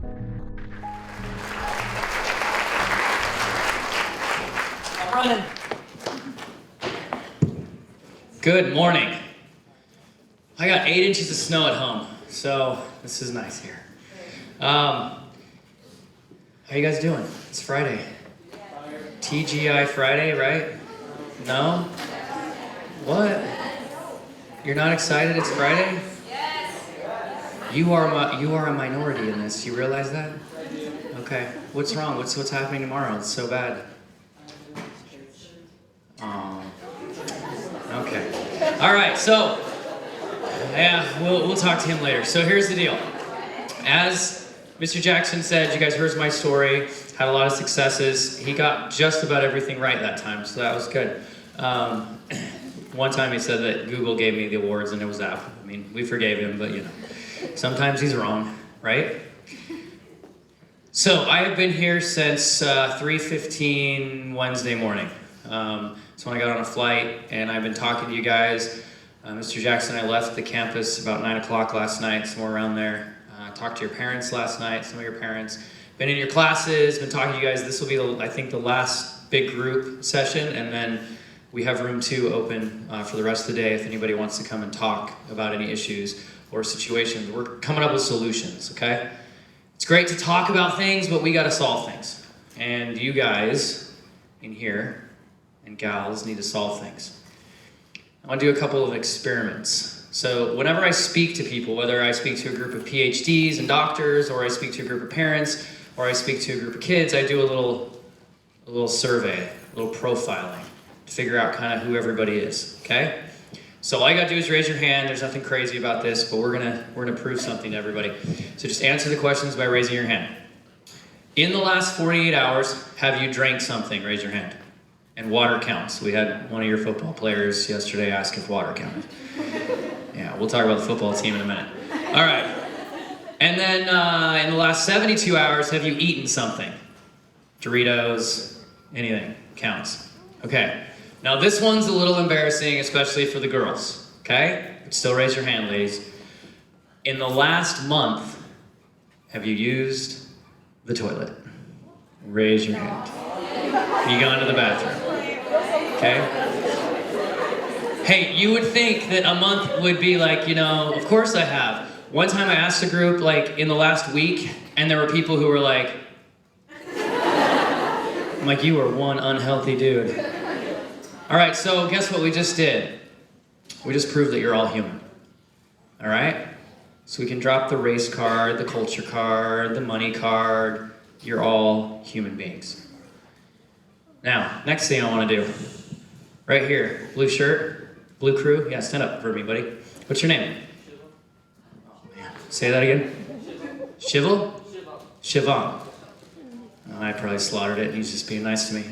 I'm running. Good morning. I got 8 inches of snow at home, so this is nice here. How you guys doing? It's Friday. TGI Friday, right? No? What? You're not excited it's Friday? You are a minority in this. You realize that? Okay. What's wrong? What's happening tomorrow? It's so bad. Oh. Okay. All right. So, yeah, we'll talk to him later. So here's the deal. As Mr. Jackson said, you guys heard my story. Had a lot of successes. He got just about everything right that time, so that was good. One time he said that Google gave me the awards and it was Apple. I mean, we forgave him, but you know, sometimes he's wrong, right? So I have been here since 3:15 Wednesday morning. So when I got on a flight, and I've been talking to you guys. Mr. Jackson and I left the campus about 9 o'clock last night, somewhere around there. Talked to your parents last night, some of your parents. Been in your classes, been talking to you guys. This will be, I think, the last big group session, and then we have room 2 open for the rest of the day if anybody wants to come and talk about any issues or situations. We're coming up with solutions, okay? It's great to talk about things, but we gotta solve things. And you guys in here and gals need to solve things. I want to do a couple of experiments. So whenever I speak to people, whether I speak to a group of PhDs and doctors, or I speak to a group of parents, or I speak to a group of kids, I do a little survey, a little profiling to figure out kind of who everybody is, okay? So all you gotta do is raise your hand. There's nothing crazy about this, but we're gonna prove something to everybody. So just answer the questions by raising your hand. In the last 48 hours, have you drank something? Raise your hand. And water counts. We had one of your football players yesterday ask if water counted. Yeah, we'll talk about the football team in a minute. All right. And then in the last 72 hours, have you eaten something? Doritos, anything counts. Okay. Now this one's a little embarrassing, especially for the girls. Okay? But still raise your hand, ladies. In the last month, have you used the toilet? Raise your hand. Have you gone to the bathroom? Okay? Hey, you would think that a month would be like, you know, of course I have. One time I asked a group, like, in the last week, and there were people who were like, I'm like, you are one unhealthy dude. All right, so guess what we just did? We just proved that you're all human. All right? So we can drop the race card, the culture card, the money card. You're all human beings. Now, next thing I want to do. Right here, blue shirt, blue crew. Yeah, stand up for me, buddy. What's your name? Oh, man. Say that again. Shivel? Shivan. Oh, I probably slaughtered it. He's just being nice to me.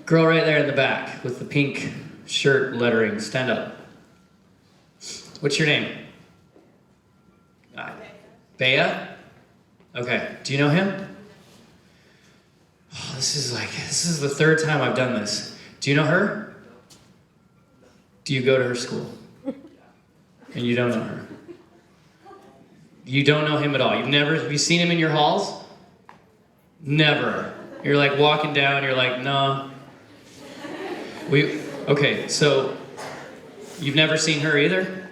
Girl right there in the back with the pink shirt lettering. Stand up. What's your name? Bea? Okay. Do you know him? Oh, this is the 3rd time I've done this. Do you know her? Do you go to her school? And you don't know her? You don't know him at all. Have you seen him in your halls? Never. You're like walking down, you're like, no. Okay, so you've never seen her either?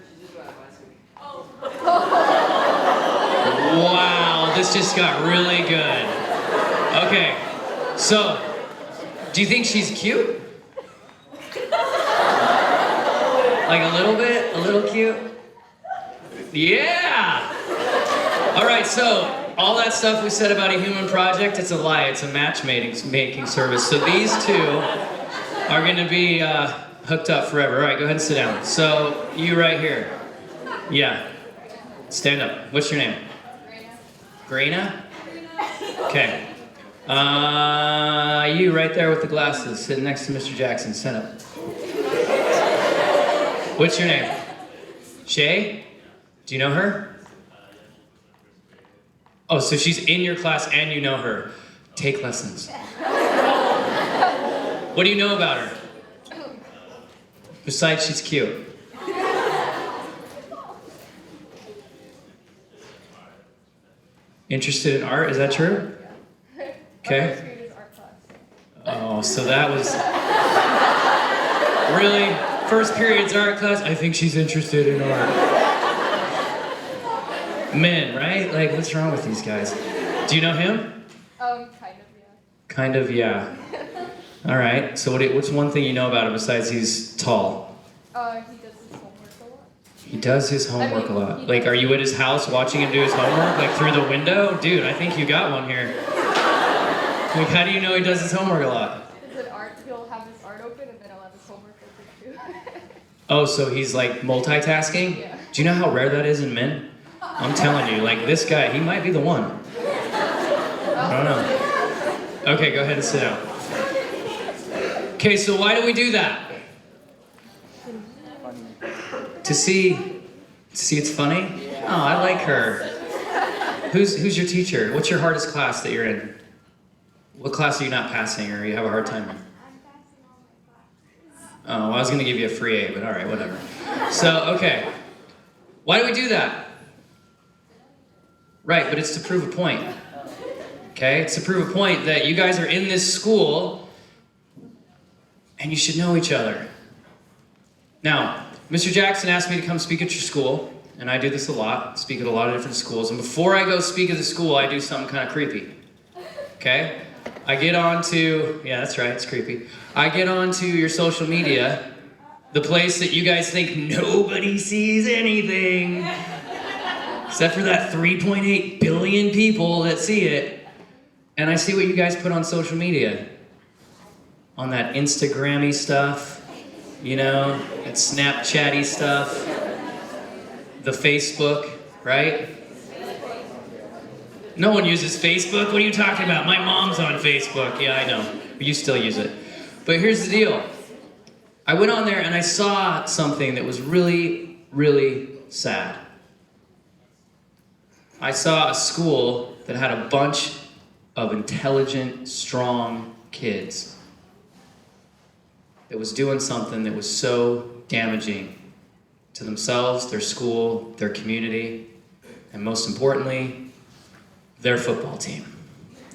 Wow, this just got really good. Okay, so, do you think she's cute? Like a little bit? A little cute? Yeah! All right, so all that stuff we said about a human project, it's a lie. It's a matchmaking service. So these two are going to be hooked up forever. All right, go ahead and sit down. So you right here. Yeah. Stand up. What's your name? Grena. Okay. You right there with the glasses, sitting next to Mr. Jackson. Stand up. What's your name? Shay? Do you know her? Oh, so she's in your class and you know her. Take lessons. What do you know about her? Besides, she's cute. Interested in art, is that true? Yeah. Okay. First grade is art class. Oh, so that was... Really? First period's art class? I think she's interested in art. Men, right? Like, what's wrong with these guys? Do you know him? Kind of, yeah. Kind of, yeah. All right, so what's one thing you know about him besides he's tall? He does his homework a lot. He does his homework a lot. Like, does. are you at his house watching him do his homework? Like, through the window? Dude, I think you got one here. Like, how do you know he does his homework a lot? Is it art? He'll have his art open and then he'll have his homework open too. Oh, so he's like multitasking? Yeah. Do you know how rare that is in men? I'm telling you, like this guy, he might be the one. I don't know. Okay, go ahead and sit down. Okay, so why do we do that? To see it's funny? Oh, I like her. Who's your teacher? What's your hardest class that you're in? What class are you not passing or you have a hard time in? I'm passing all my classes. Oh, well, I was gonna give you a free A, but all right, whatever. So, okay. Why do we do that? Right, but it's to prove a point. Okay, it's to prove a point that you guys are in this school and you should know each other. Now, Mr. Jackson asked me to come speak at your school, and I do this a lot, speak at a lot of different schools, and before I go speak at the school, I do something kind of creepy. Okay? I get onto, yeah, that's right, it's creepy. I get onto your social media, the place that you guys think nobody sees anything, except for that 3.8 billion people that see it, and I see what you guys put on social media. On that Instagrammy stuff, you know, that Snapchatty stuff, the Facebook, right? No one uses Facebook. What are you talking about? My mom's on Facebook. Yeah, I know. But you still use it. But here's the deal. I went on there and I saw something that was really, really sad. I saw a school that had a bunch of intelligent, strong kids that was doing something that was so damaging to themselves, their school, their community, and most importantly, their football team.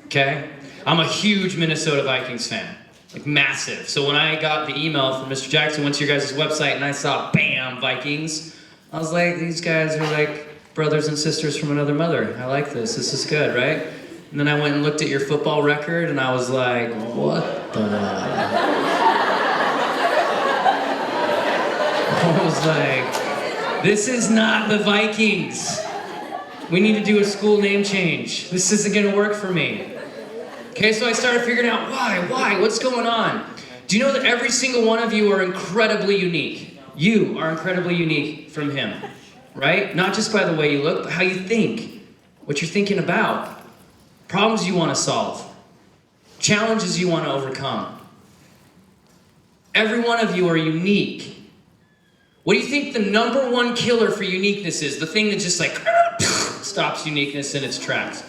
Okay? I'm a huge Minnesota Vikings fan. Like, massive. So when I got the email from Mr. Jackson, went to your guys' website, and I saw, bam, Vikings, I was like, these guys are like brothers and sisters from another mother. I like this. This is good, right? And then I went and looked at your football record, and I was like, what the... I was like, this is not the Vikings. We need to do a school name change. This isn't gonna work for me. Okay, so I started figuring out why, what's going on? Do you know that every single one of you are incredibly unique? You are incredibly unique from him, right? Not just by the way you look, but how you think, what you're thinking about, problems you wanna solve, challenges you wanna overcome. Every one of you are unique. What do you think the number one killer for uniqueness is? The thing that just like stops uniqueness in its tracks.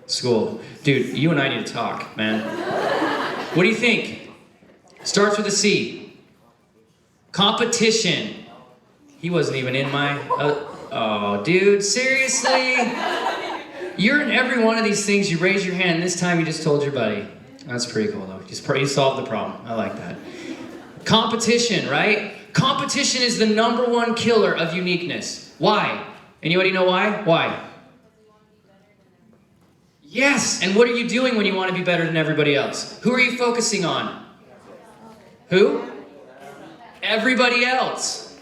School. Dude, you and I need to talk, man. What do you think? Starts with a C. Competition. He wasn't even in my... oh, dude, seriously? You're in every one of these things. You raise your hand. This time you just told your buddy. That's pretty cool, though. You solved the problem. I like that. Competition, right? Competition is the number one killer of uniqueness. Why? Anybody know why? Why? Yes, and what are you doing when you want to be better than everybody else? Who are you focusing on? Who? Everybody else.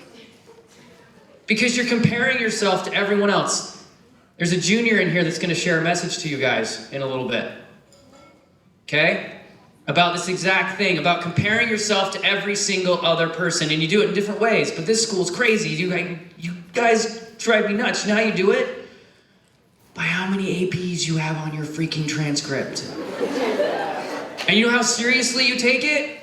Because you're comparing yourself to everyone else. There's a junior in here that's going to share a message to you guys in a little bit. Okay? About this exact thing, about comparing yourself to every single other person, and you do it in different ways, but this school's crazy. You guys drive me nuts. You know how you do it? By how many APs you have on your freaking transcript. And you know how seriously you take it?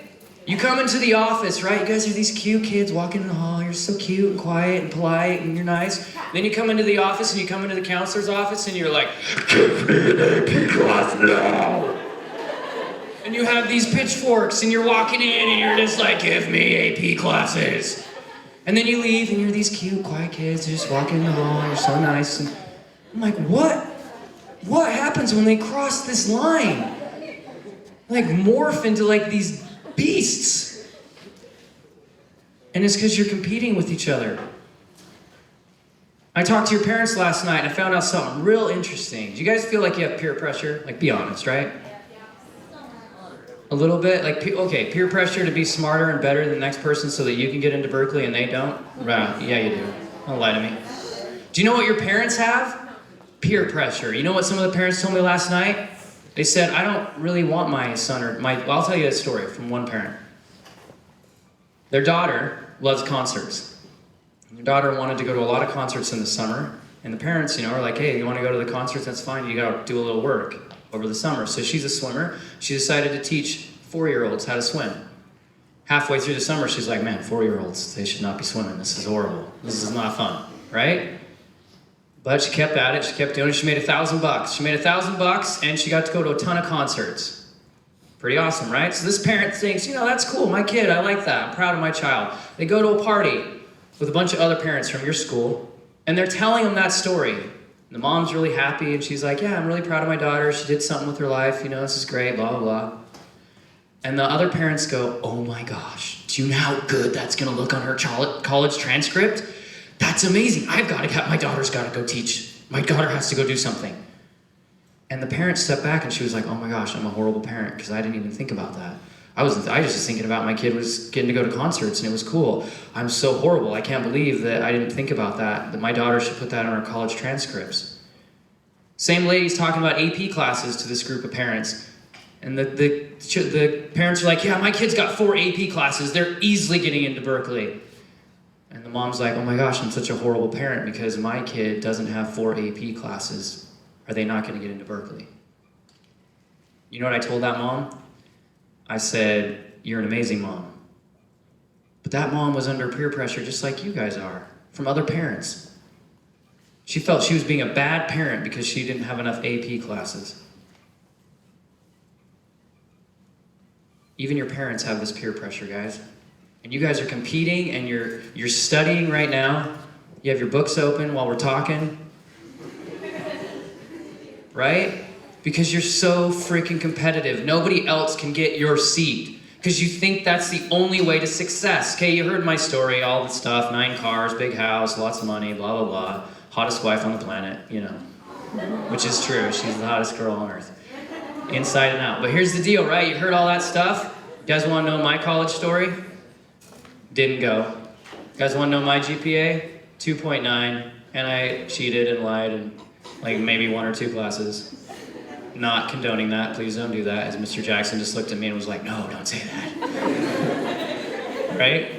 You come into the office, right? You guys are these cute kids walking in the hall. You're so cute and quiet and polite and you're nice. Then you come into the office and you come into the counselor's office and you're like, give me an AP class now. And you have these pitchforks and you're walking in and you're just like, give me AP classes. And then you leave and you're these cute, quiet kids just walking in the hall. You're so nice. And I'm like, what? What happens when they cross this line? Like morph into like these beasts. And it's because you're competing with each other. I talked to your parents last night and I found out something real interesting. Do you guys feel like you have peer pressure? Like, be honest, right? A little bit? Like, okay, peer pressure to be smarter and better than the next person so that you can get into Berkeley and they don't? Right, yeah, you do. Don't lie to me. Do you know what your parents have? Peer pressure. You know what some of the parents told me last night? They said, I don't really want my son or well, I'll tell you a story from one parent. Their daughter loves concerts. Their daughter wanted to go to a lot of concerts in the summer, and the parents, are like, hey, you want to go to the concerts? That's fine. You got to do a little work over the summer. So she's a swimmer. She decided to teach 4-year-olds how to swim. Halfway through the summer, she's like, man, 4-year-olds, they should not be swimming. This is horrible. This is not fun, right? But she kept at it. She kept doing it. She made $1,000. She made $1,000, and she got to go to a ton of concerts. Pretty awesome, right? So this parent thinks, that's cool. My kid, I like that. I'm proud of my child. They go to a party with a bunch of other parents from your school, and they're telling them that story. And the mom's really happy, and she's like, yeah, I'm really proud of my daughter. She did something with her life. This is great, blah, blah, blah. And the other parents go, oh my gosh, do you know how good that's going to look on her college transcript? That's amazing. My daughter's got to go teach. My daughter has to go do something. And the parents stepped back and she was like, oh my gosh, I'm a horrible parent because I didn't even think about that. I was just thinking about my kid was getting to go to concerts and it was cool. I'm so horrible. I can't believe that I didn't think about that my daughter should put that on her college transcripts. Same lady's talking about AP classes to this group of parents. And the parents are like, yeah, my kid's got 4 AP classes. They're easily getting into Berkeley. And the mom's like, oh my gosh, I'm such a horrible parent because my kid doesn't have 4 AP classes. Are they not going to get into Berkeley? You know what I told that mom? I said, you're an amazing mom. But that mom was under peer pressure just like you guys are, from other parents. She felt she was being a bad parent because she didn't have enough AP classes. Even your parents have this peer pressure, guys. And you guys are competing and you're studying right now. You have your books open while we're talking. Right? Because you're so freaking competitive. Nobody else can get your seat. Because you think that's the only way to success. Okay, you heard my story, all the stuff, 9 cars, big house, lots of money, blah, blah, blah. Hottest wife on the planet, Which is true, she's the hottest girl on earth. Inside and out. But here's the deal, right? You heard all that stuff? You guys want to know my college story? Didn't go. You guys want to know my GPA? 2.9. And I cheated and lied in maybe 1 or 2 classes. Not condoning that. Please don't do that. As Mr. Jackson just looked at me and was like, no, don't say that. Right?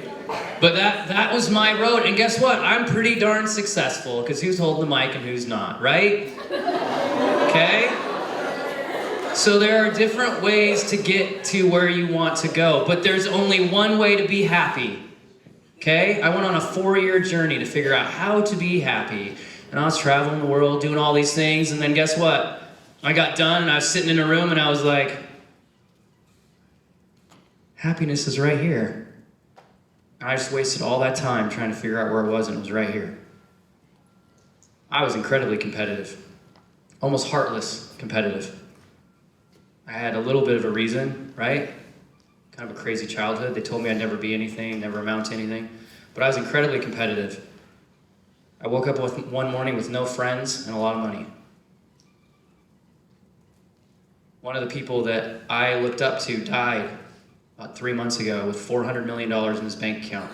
But that was my road. And guess what? I'm pretty darn successful because who's holding the mic and who's not, right? Okay? So there are different ways to get to where you want to go, but there's only one way to be happy. Okay? I went on a 4-year journey to figure out how to be happy. And I was traveling the world, doing all these things, and then guess what? I got done and I was sitting in a room and I was like, happiness is right here. And I just wasted all that time trying to figure out where it was, and it was right here. I was incredibly competitive. Almost heartless competitive. I had a little bit of a reason, right? Kind of a crazy childhood. They told me I'd never be anything, never amount to anything. But I was incredibly competitive. I woke up one morning with no friends and a lot of money. One of the people that I looked up to died about 3 months ago with $400 million in his bank account.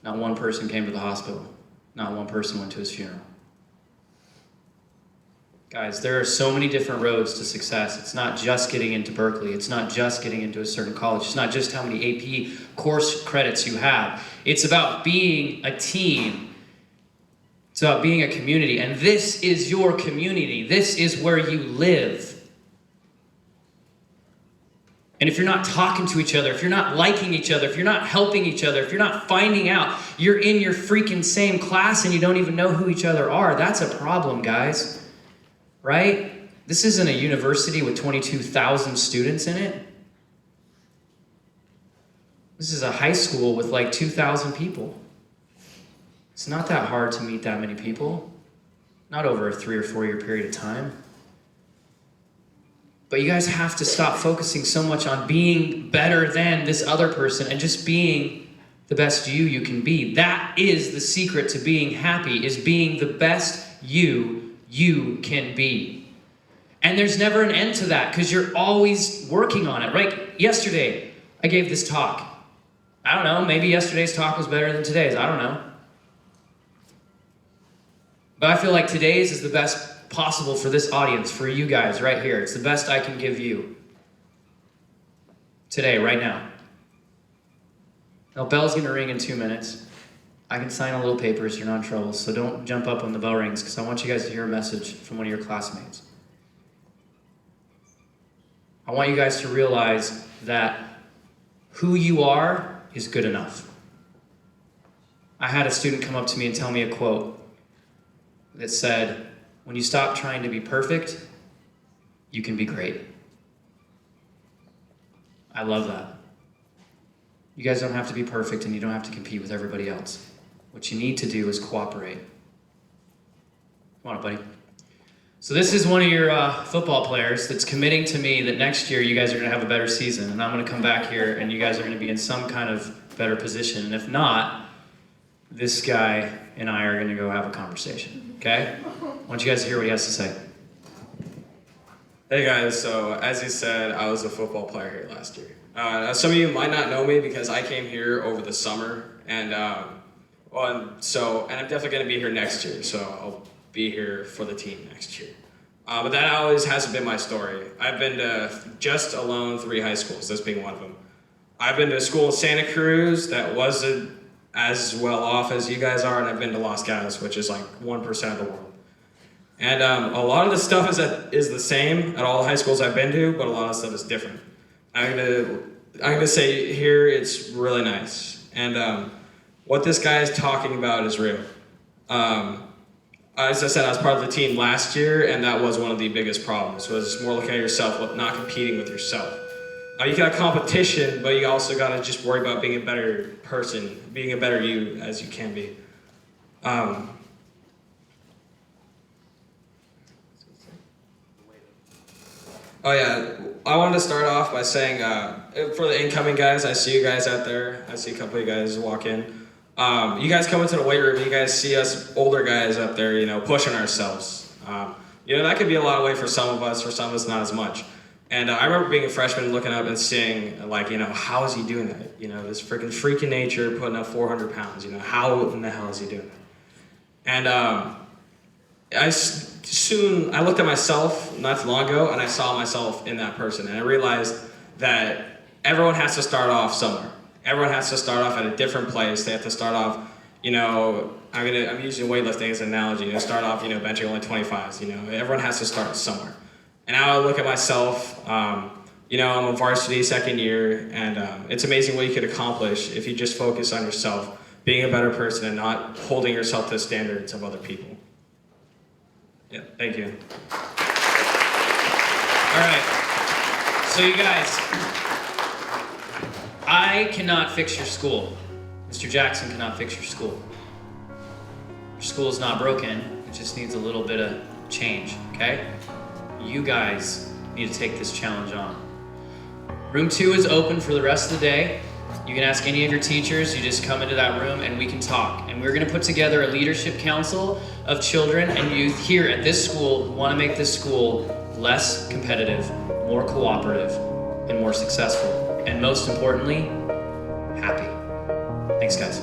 Not one person came to the hospital. Not one person went to his funeral. Guys, there are so many different roads to success. It's not just getting into Berkeley. It's not just getting into a certain college. It's not just how many AP course credits you have. It's about being a team. It's about being a community. And this is your community. This is where you live. And if you're not talking to each other, if you're not liking each other, if you're not helping each other, if you're not finding out you're in your freaking same class and you don't even know who each other are, that's a problem, guys. Right? This isn't a university with 22,000 students in it. This is a high school with 2,000 people. It's not that hard to meet that many people. not over a 3 or 4 year period of time. But you guys have to stop focusing so much on being better than this other person and just being the best you can be. That is the secret to being happy, is being the best you can be. And there's never an end to that because you're always working on it. Right? Yesterday, I gave this talk. I don't know, maybe yesterday's talk was better than today's. I don't know. But I feel like today's is the best possible for this audience, for you guys right here. It's the best I can give you today, right now. Now, bell's going to ring in 2 minutes. I can sign a little paper so you're not in trouble, so don't jump up when the bell rings because I want you guys to hear a message from one of your classmates. I want you guys to realize that who you are is good enough. I had a student come up to me and tell me a quote that said, "When you stop trying to be perfect, you can be great." I love that. You guys don't have to be perfect and you don't have to compete with everybody else. What you need to do is cooperate. Come on up, buddy. So this is one of your football players that's committing to me that next year you guys are going to have a better season and I'm going to come back here and you guys are going to be in some kind of better position. And if not, this guy and I are going to go have a conversation, okay? I want you guys to hear what he has to say. Hey guys, so as you said, I was a football player here last year. Some of you might not know me because I came here over the summer, and I'm definitely going to be here next year, so I'll be here for the team next year. But that always hasn't been my story. I've been to just alone 3 high schools, this being one of them. I've been to a school in Santa Cruz that wasn't as well off as you guys are, and I've been to Los Gatos, which is like 1% of the world. And a lot of the stuff is the same at all the high schools I've been to, but a lot of stuff is different. I'm gonna say here it's really nice, and what this guy is talking about is real. As I said, I was part of the team last year, and that was one of the biggest problems. Was more looking at yourself, not competing with yourself. You got competition, but you also gotta just worry about being a better person, being a better you as you can be. Oh yeah, I wanted to start off by saying, for the incoming guys, I see you guys out there. I see a couple of you guys walk in. You guys come into the weight room, you guys see us older guys up there, pushing ourselves. That could be a lot of weight for some of us, for some of us not as much. And I remember being a freshman looking up and seeing, how is he doing that? This freaking freak in nature putting up 400 pounds, how in the hell is he doing that? And I looked at myself not too long ago and I saw myself in that person and I realized that everyone has to start off somewhere. Everyone has to start off at a different place. They have to start off, I'm using weightlifting as an analogy, start off, benching only 25s, everyone has to start somewhere. And now I look at myself, I'm a varsity second year and it's amazing what you could accomplish if you just focus on yourself, being a better person and not holding yourself to the standards of other people. Yeah, thank you. All right, so you guys, I cannot fix your school. Mr. Jackson cannot fix your school. Your school is not broken, it just needs a little bit of change, okay? You guys need to take this challenge on. Room 2 is open for the rest of the day. You can ask any of your teachers, you just come into that room and we can talk. And we're gonna put together a leadership council of children and youth here at this school who wanna make this school less competitive, more cooperative, and more successful. And most importantly, happy. Thanks, guys.